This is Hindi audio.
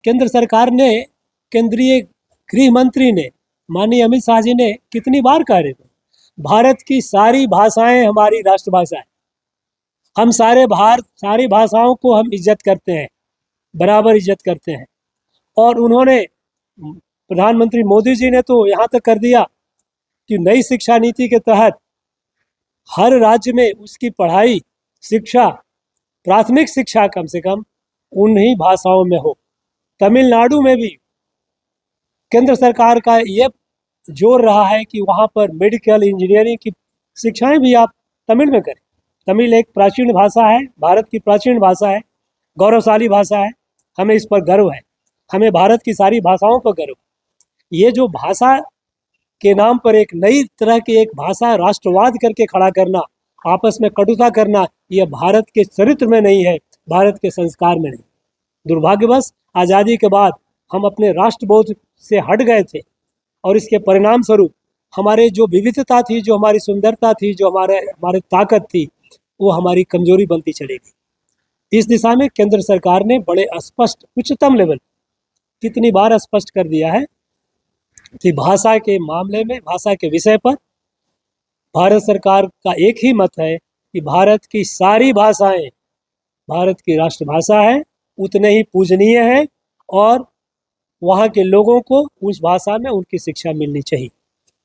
केंद्र सरकार ने, केंद्रीय गृह मंत्री ने, माननीय अमित शाह जी ने कितनी बार कह रहे थे, भारत की सारी भाषाएं हमारी राष्ट्रभाषा है। हम सारी भाषाओं को हम इज्जत करते हैं, बराबर इज्जत करते हैं। और उन्होंने, प्रधानमंत्री मोदी जी ने तो यहाँ तक कर दिया कि नई शिक्षा नीति के तहत हर राज्य में उसकी पढ़ाई, शिक्षा, प्राथमिक शिक्षा कम से कम उन्हीं भाषाओं में हो। तमिलनाडु में भी केंद्र सरकार का ये जोर रहा है कि वहाँ पर मेडिकल, इंजीनियरिंग की शिक्षाएं भी आप तमिल में करें। तमिल एक प्राचीन भाषा है, भारत की प्राचीन भाषा है, गौरवशाली भाषा है। हमें इस पर गर्व है, हमें भारत की सारी भाषाओं पर गर्व है। ये जो भाषा के नाम पर एक नई तरह की एक भाषा राष्ट्रवाद करके खड़ा करना, आपस में कटुता करना, यह भारत के चरित्र में नहीं है, भारत के संस्कार में नहीं। दुर्भाग्यवश आज़ादी के बाद हम अपने राष्ट्रबोध से हट गए थे और इसके परिणाम स्वरूप हमारे जो विविधता थी, जो हमारी सुंदरता थी, जो हमारे ताकत थी, वो हमारी कमजोरी बनती चली गई। इस दिशा में केंद्र सरकार ने बड़े स्पष्ट, उच्चतम लेवल, कितनी बार स्पष्ट कर दिया है कि भाषा के मामले में, भाषा के विषय पर भारत सरकार का एक ही मत है कि भारत की सारी भाषाएं भारत की राष्ट्रभाषा है, उतने ही पूजनीय है और वहाँ के लोगों को उस भाषा में उनकी शिक्षा मिलनी चाहिए।